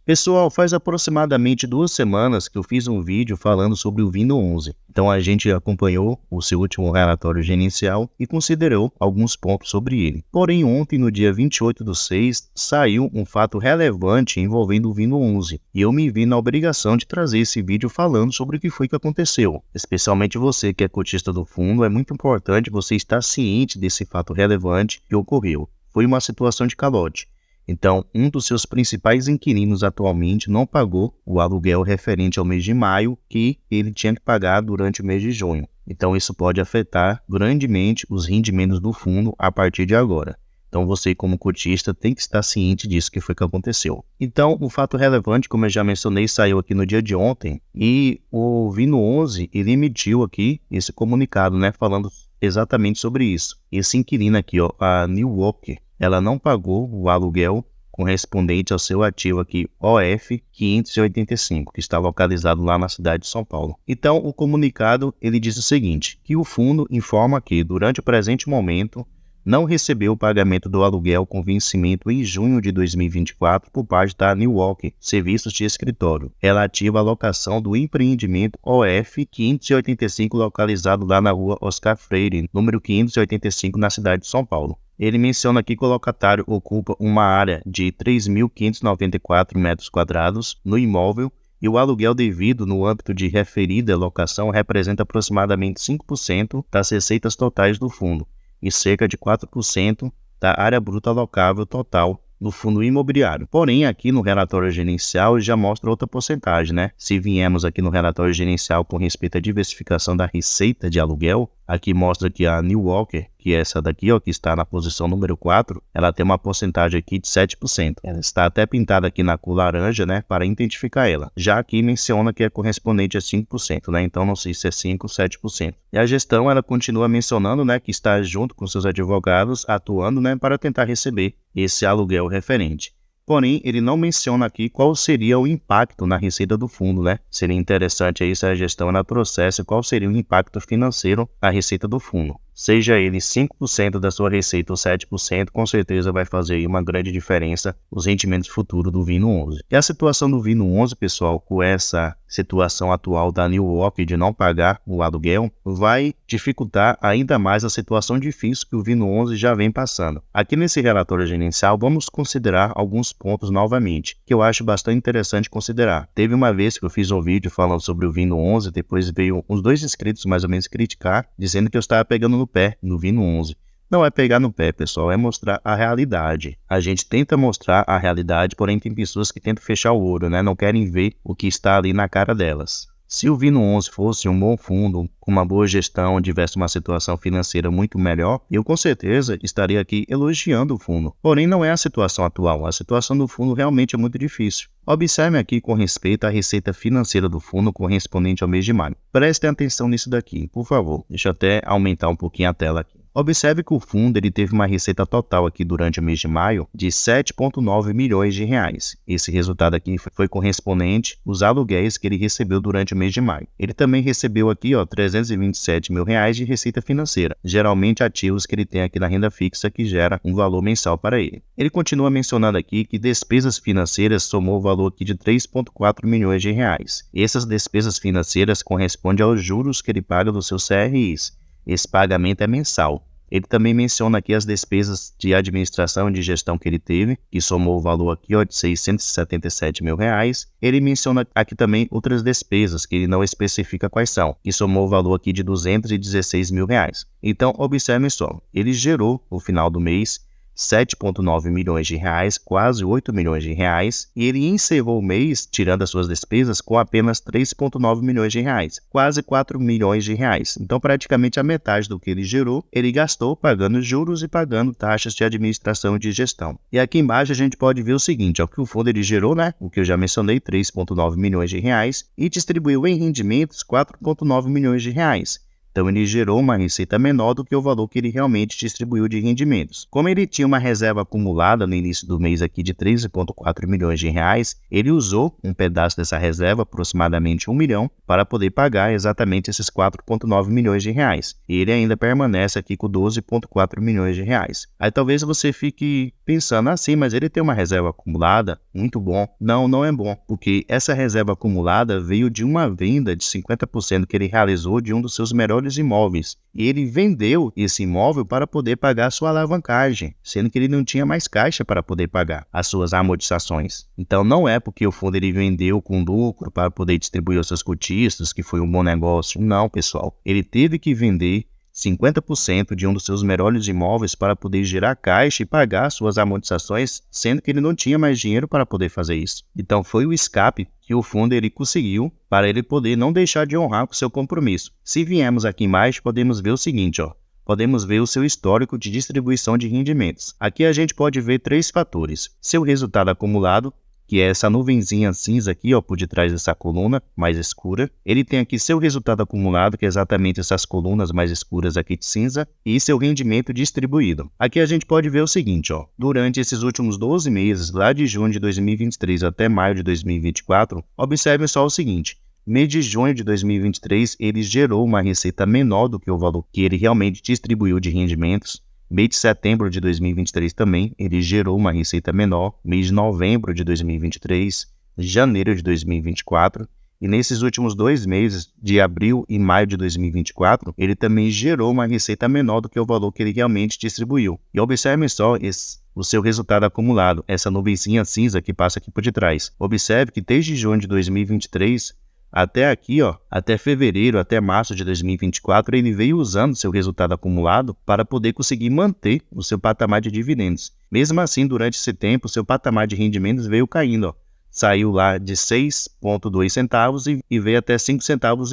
Pessoal, faz aproximadamente 2 semanas que eu fiz um vídeo falando sobre o Vino 11. Então a gente acompanhou o seu último relatório gerencial e considerou alguns pontos sobre ele. Porém, ontem, no dia 28/6, saiu um fato relevante envolvendo o Vino 11. E eu me vi na obrigação de trazer esse vídeo falando sobre o que foi que aconteceu. Especialmente você que é cotista do fundo, é muito importante você estar ciente desse fato relevante que ocorreu. Foi uma situação de calote. Então, um dos seus principais inquilinos atualmente não pagou o aluguel referente ao mês de maio que ele tinha que pagar durante o mês de junho. Então, isso pode afetar grandemente os rendimentos do fundo a partir de agora. Então, você como cotista tem que estar ciente disso que foi que aconteceu. Então, o fato relevante, como eu já mencionei, saiu aqui no dia de ontem e o Vino 11, ele emitiu aqui esse comunicado, falando exatamente sobre isso. Esse inquilino aqui, a New Walker, ela não pagou o aluguel correspondente ao seu ativo aqui, OF 585, que está localizado lá na cidade de São Paulo. Então, o comunicado, ele diz o seguinte, que o fundo informa que, durante o presente momento, não recebeu o pagamento do aluguel com vencimento em junho de 2024 por parte da New Walker Serviços de Escritório, relativo à locação do empreendimento OF 585, localizado lá na rua Oscar Freire, número 585, na cidade de São Paulo. Ele menciona aqui que o locatário ocupa uma área de 3.594 metros quadrados no imóvel e o aluguel devido no âmbito de referida locação representa aproximadamente 5% das receitas totais do fundo e cerca de 4% da área bruta alocável total do fundo imobiliário. Porém, aqui no relatório gerencial já mostra outra porcentagem, Se viemos aqui no relatório gerencial com respeito à diversificação da receita de aluguel, aqui mostra que a New Walker, que é essa daqui, que está na posição número 4, ela tem uma porcentagem aqui de 7%. Ela está até pintada aqui na cor laranja, para identificar ela. Já aqui menciona que é correspondente a 5%, Então não sei se é 5 ou 7%. E a gestão, ela continua mencionando, que está junto com seus advogados, atuando, para tentar receber esse aluguel referente. Porém, ele não menciona aqui qual seria o impacto na receita do fundo, Seria interessante aí se a gestão ela trouxesse qual seria o impacto financeiro na receita do fundo. Seja ele 5% da sua receita ou 7%, com certeza vai fazer aí uma grande diferença nos rendimentos futuros do Vino 11. E a situação do Vino 11, pessoal, com essa situação atual da New Walker de não pagar o aluguel, vai dificultar ainda mais a situação difícil que o Vino 11 já vem passando. Aqui nesse relatório gerencial, vamos considerar alguns pontos novamente, que eu acho bastante interessante considerar. Teve uma vez que eu fiz um vídeo falando sobre o Vino 11, depois veio uns 2 inscritos mais ou menos criticar, dizendo que eu estava pegando no pé no Vino 11. Não é pegar no pé, pessoal, é mostrar a realidade. A gente tenta mostrar a realidade, porém tem pessoas que tentam fechar o olho, Não querem ver o que está ali na cara delas. Se o Vino 11 fosse um bom fundo, com uma boa gestão, tivesse uma situação financeira muito melhor, eu com certeza estaria aqui elogiando o fundo. Porém, não é a situação atual. A situação do fundo realmente é muito difícil. Observe aqui com respeito à receita financeira do fundo correspondente ao mês de maio. Prestem atenção nisso daqui, por favor. Deixa eu até aumentar um pouquinho a tela aqui. Observe que o fundo ele teve uma receita total aqui durante o mês de maio de 7,9 milhões de reais. Esse resultado aqui foi correspondente aos aluguéis que ele recebeu durante o mês de maio. Ele também recebeu aqui 327 mil reais de receita financeira, geralmente ativos que ele tem aqui na renda fixa que gera um valor mensal para ele. Ele continua mencionando aqui que despesas financeiras somou o valor aqui de 3,4 milhões de reais. Essas despesas financeiras correspondem aos juros que ele paga dos seus CRIs. Esse pagamento é mensal. Ele também menciona aqui as despesas de administração e de gestão que ele teve, que somou o valor aqui de 677 mil reais. Ele menciona aqui também outras despesas, que ele não especifica quais são, que somou o valor aqui de 216 mil reais. Então, observem só, ele gerou, no final do mês, 7,9 milhões de reais, quase 8 milhões de reais, e ele encerrou o mês, tirando as suas despesas, com apenas 3,9 milhões de reais, quase 4 milhões de reais. Então, praticamente a metade do que ele gerou, ele gastou pagando juros e pagando taxas de administração e de gestão. E aqui embaixo a gente pode ver o seguinte, que o fundo ele gerou, o que eu já mencionei, 3,9 milhões de reais, e distribuiu em rendimentos 4,9 milhões de reais. Então ele gerou uma receita menor do que o valor que ele realmente distribuiu de rendimentos. Como ele tinha uma reserva acumulada no início do mês aqui de 13,4 milhões de reais, ele usou um pedaço dessa reserva, aproximadamente 1 milhão, para poder pagar exatamente esses 4,9 milhões de reais. E ele ainda permanece aqui com 12,4 milhões de reais. Aí talvez você fique pensando assim, mas ele tem uma reserva acumulada, muito bom. Não, não é bom, porque essa reserva acumulada veio de uma venda de 50% que ele realizou de um dos seus melhores imóveis. E ele vendeu esse imóvel para poder pagar a sua alavancagem, sendo que ele não tinha mais caixa para poder pagar as suas amortizações. Então não é porque o fundo ele vendeu com lucro para poder distribuir aos seus cotistas, que foi um bom negócio. Não, pessoal. Ele teve que vender 50% de um dos seus melhores imóveis para poder gerar caixa e pagar suas amortizações, sendo que ele não tinha mais dinheiro para poder fazer isso. Então foi o escape que o fundo ele conseguiu para ele poder não deixar de honrar com seu compromisso. Se viemos aqui embaixo, podemos ver o seguinte, podemos ver o seu histórico de distribuição de rendimentos. Aqui a gente pode ver 3 fatores: seu resultado acumulado, que é essa nuvenzinha cinza aqui, por detrás dessa coluna mais escura. Ele tem aqui seu resultado acumulado, que é exatamente essas colunas mais escuras aqui de cinza, e seu rendimento distribuído. Aqui a gente pode ver o seguinte, durante esses últimos 12 meses, lá de junho de 2023 até maio de 2024, observe só o seguinte: mês de junho de 2023, ele gerou uma receita menor do que o valor que ele realmente distribuiu de rendimentos. Mês de setembro de 2023 também, ele gerou uma receita menor. Mês de novembro de 2023, janeiro de 2024. E nesses últimos 2 meses, de abril e maio de 2024, ele também gerou uma receita menor do que o valor que ele realmente distribuiu. E observem só o seu resultado acumulado, essa nuvenzinha cinza que passa aqui por detrás. Observe que desde junho de 2023... até aqui, até fevereiro, até março de 2024, ele veio usando seu resultado acumulado para poder conseguir manter o seu patamar de dividendos. Mesmo assim, durante esse tempo, seu patamar de rendimentos veio caindo, Saiu lá de 6,2 centavos e veio até 5,5 centavos.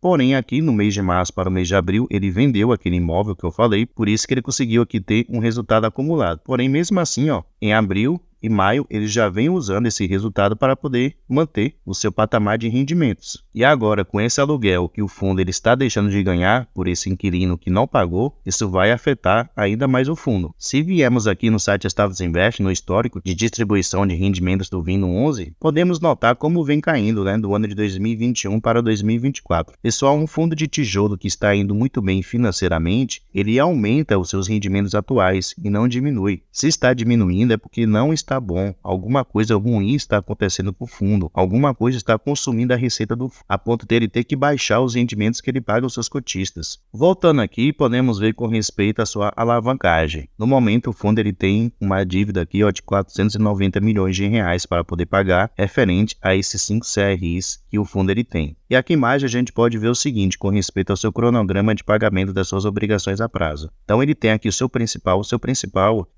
Porém, aqui no mês de março para o mês de abril, ele vendeu aquele imóvel que eu falei, por isso que ele conseguiu aqui ter um resultado acumulado. Porém, mesmo assim, em abril e maio, ele já vem usando esse resultado para poder manter o seu patamar de rendimentos. E agora, com esse aluguel que o fundo ele está deixando de ganhar por esse inquilino que não pagou, isso vai afetar ainda mais o fundo. Se viemos aqui no site Estados Invest, no histórico de distribuição de rendimentos do Vino 11, podemos notar como vem caindo do ano de 2021 para 2024. Pessoal, um fundo de tijolo que está indo muito bem financeiramente, ele aumenta os seus rendimentos atuais e não diminui. Se está diminuindo é porque não está bom, alguma coisa ruim está acontecendo com o fundo, alguma coisa está consumindo a receita do fundo, a ponto de ele ter que baixar os rendimentos que ele paga aos seus cotistas. Voltando aqui, podemos ver com respeito à sua alavancagem. No momento, o fundo ele tem uma dívida aqui de 490 milhões de reais para poder pagar, referente a esses 5 CRIs que o fundo ele tem. E aqui embaixo a gente pode ver o seguinte, com respeito ao seu cronograma de pagamento das suas obrigações a prazo. Então ele tem aqui o seu principal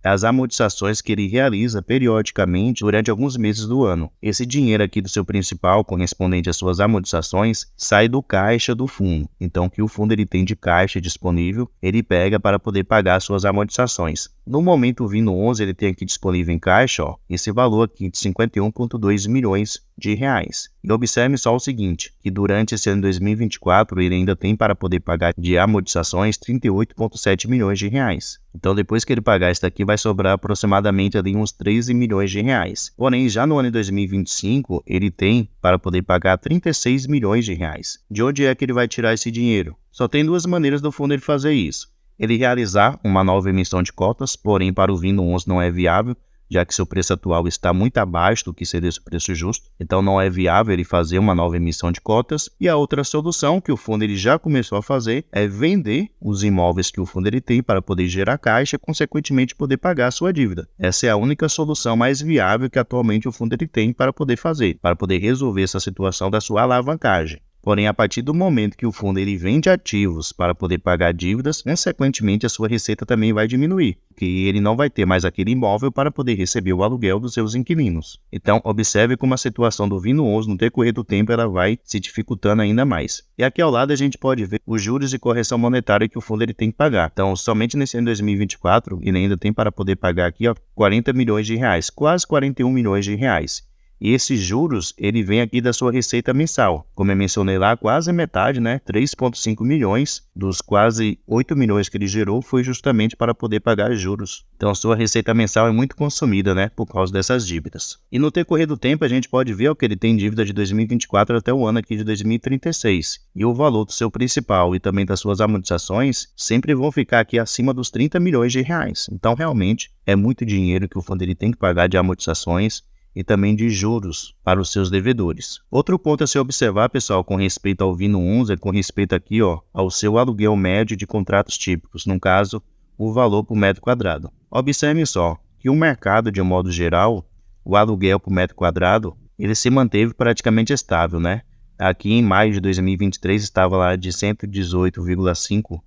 é as amortizações que ele realiza periodicamente durante alguns meses do ano. Esse dinheiro aqui do seu principal, correspondente às suas amortizações, sai do caixa do fundo. Então o que o fundo ele tem de caixa disponível, ele pega para poder pagar as suas amortizações. No momento, o Vino 11 ele tem aqui disponível em caixa esse valor aqui de 51,2 milhões de reais. E observe só o seguinte, que durante esse ano 2024 ele ainda tem para poder pagar de amortizações 38,7 milhões de reais. Então depois que ele pagar isso daqui vai sobrar aproximadamente ali uns 13 milhões de reais. Porém, já no ano de 2025 ele tem para poder pagar 36 milhões de reais. De onde é que ele vai tirar esse dinheiro? Só tem 2 maneiras do fundo ele fazer isso. Ele realizar uma nova emissão de cotas, porém para o Vino 11 não é viável, já que seu preço atual está muito abaixo do que seria o preço justo, então não é viável ele fazer uma nova emissão de cotas. E a outra solução que o fundo ele já começou a fazer é vender os imóveis que o fundo ele tem para poder gerar caixa e, consequentemente, poder pagar a sua dívida. Essa é a única solução mais viável que atualmente o fundo ele tem para poder fazer, para poder resolver essa situação da sua alavancagem. Porém, a partir do momento que o fundo ele vende ativos para poder pagar dívidas, consequentemente a sua receita também vai diminuir, porque ele não vai ter mais aquele imóvel para poder receber o aluguel dos seus inquilinos. Então, observe como a situação do Vino 11 no decorrer do tempo ela vai se dificultando ainda mais. E aqui ao lado a gente pode ver os juros de correção monetária que o fundo ele tem que pagar. Então, somente nesse ano de 2024, ele ainda tem para poder pagar aqui 40 milhões de reais, quase 41 milhões de reais. E esses juros, ele vem aqui da sua receita mensal. Como eu mencionei lá, quase metade, né? 3,5 milhões dos quase 8 milhões que ele gerou foi justamente para poder pagar juros. Então, a sua receita mensal é muito consumida, né? Por causa dessas dívidas. E no decorrer do tempo, a gente pode ver que ele tem dívida de 2024 até o ano aqui de 2036. E o valor do seu principal e também das suas amortizações sempre vão ficar aqui acima dos 30 milhões de reais. Então, realmente, é muito dinheiro que o fundo ele tem que pagar de amortizações e também de juros para os seus devedores. Outro ponto a se observar, pessoal, com respeito ao Vino 11, é com respeito aqui, ao seu aluguel médio de contratos típicos, no caso, o valor por metro quadrado. Observe só que o mercado, de um modo geral, o aluguel por metro quadrado, ele se manteve praticamente estável, né? Aqui em maio de 2023 estava lá de R$ 118,5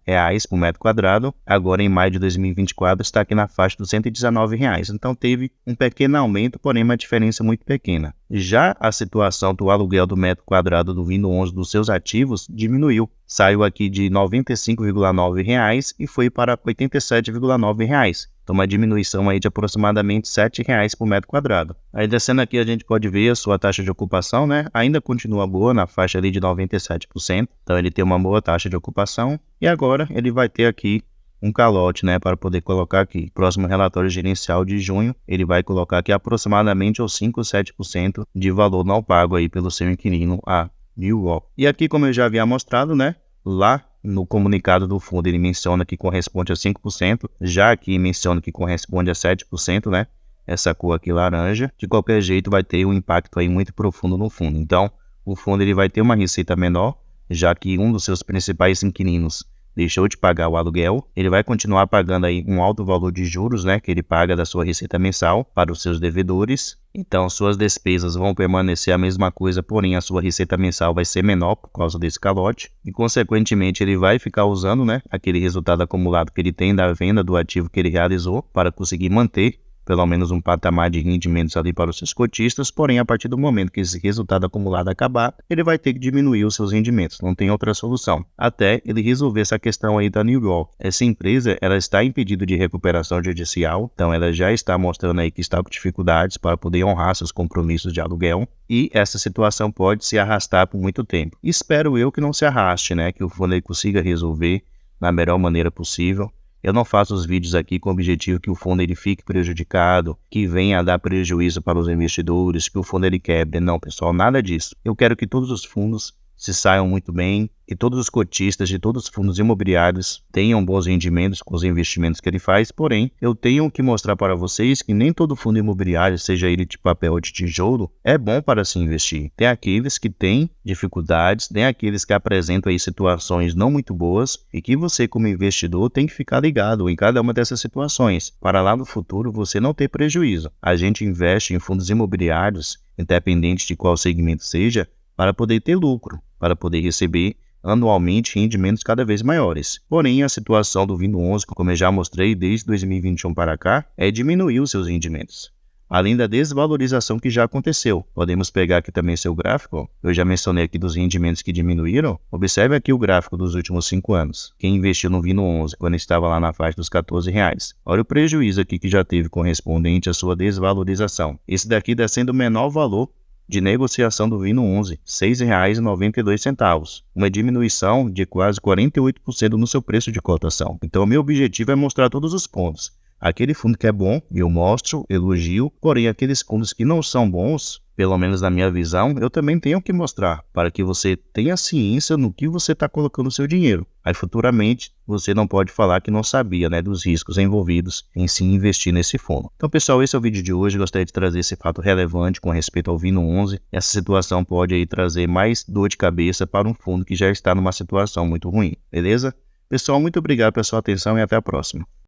por metro quadrado. Agora em maio de 2024 está aqui na faixa dos R$ 119. Então teve um pequeno aumento, porém uma diferença muito pequena. Já a situação do aluguel do metro quadrado do Vino 11 dos seus ativos diminuiu. Saiu aqui de R$ 95,9 e foi para R$ 87,9. Então, uma diminuição aí de aproximadamente R$ 7 por metro quadrado. Aí, descendo aqui, a gente pode ver a sua taxa de ocupação, né? Ainda continua boa, na faixa ali de 97%. Então, ele tem uma boa taxa de ocupação. E agora, ele vai ter aqui um calote, né? Para poder colocar aqui. Próximo relatório gerencial de junho, ele vai colocar aqui aproximadamente os 5 ou 7% de valor não pago aí pelo seu inquilino a New York. E aqui, como eu já havia mostrado, né? Lá no comunicado do fundo ele menciona que corresponde a 5%, já aqui menciona que corresponde a 7%, né? Essa cor aqui laranja, de qualquer jeito vai ter um impacto aí muito profundo no fundo. Então, o fundo ele vai ter uma receita menor, já que um dos seus principais inquilinos deixou de pagar o aluguel, ele vai continuar pagando aí um alto valor de juros, né, que ele paga da sua receita mensal para os seus devedores. Então, suas despesas vão permanecer a mesma coisa, porém a sua receita mensal vai ser menor por causa desse calote. E, consequentemente, ele vai ficar usando, né, aquele resultado acumulado que ele tem da venda do ativo que ele realizou para conseguir manter pelo menos um patamar de rendimentos ali para os seus cotistas, porém, a partir do momento que esse resultado acumulado acabar, ele vai ter que diminuir os seus rendimentos, não tem outra solução, até ele resolver essa questão aí da New York. Essa empresa, ela está em pedido de recuperação judicial, então ela já está mostrando aí que está com dificuldades para poder honrar seus compromissos de aluguel, e essa situação pode se arrastar por muito tempo. Espero eu que não se arraste, né, que o fundo consiga resolver da melhor maneira possível. Eu não faço os vídeos aqui com o objetivo que o fundo ele fique prejudicado, que venha a dar prejuízo para os investidores, que o fundo ele quebre. Não, pessoal, nada disso. Eu quero que todos os fundos se saiam muito bem, que todos os cotistas de todos os fundos imobiliários tenham bons rendimentos com os investimentos que ele faz, porém, eu tenho que mostrar para vocês que nem todo fundo imobiliário, seja ele de papel ou de tijolo, é bom para se investir. Tem aqueles que têm dificuldades, tem aqueles que apresentam aí situações não muito boas e que você, como investidor, tem que ficar ligado em cada uma dessas situações, para lá no futuro você não ter prejuízo. A gente investe em fundos imobiliários, independente de qual segmento seja, para poder ter lucro, para poder receber anualmente rendimentos cada vez maiores. Porém, a situação do Vino 11, como eu já mostrei desde 2021 para cá, é diminuir os seus rendimentos, além da desvalorização que já aconteceu. Podemos pegar aqui também seu gráfico, eu já mencionei aqui dos rendimentos que diminuíram. Observe aqui o gráfico dos últimos 5 anos. Quem investiu no Vino 11, quando estava lá na faixa dos R$14, olha o prejuízo aqui que já teve correspondente à sua desvalorização. Esse daqui está sendo o menor valor de negociação do Vino 11, R$ 6,92, uma diminuição de quase 48% no seu preço de cotação. Então, o meu objetivo é mostrar todos os pontos. Aquele fundo que é bom, eu mostro, elogio, porém aqueles fundos que não são bons, pelo menos na minha visão, eu também tenho que mostrar, para que você tenha ciência no que você está colocando o seu dinheiro. Aí futuramente você não pode falar que não sabia, né, dos riscos envolvidos em se investir nesse fundo. Então, pessoal, esse é o vídeo de hoje. Gostaria de trazer esse fato relevante com respeito ao Vino 11. Essa situação pode aí trazer mais dor de cabeça para um fundo que já está numa situação muito ruim, beleza? Pessoal, muito obrigado pela sua atenção e até a próxima.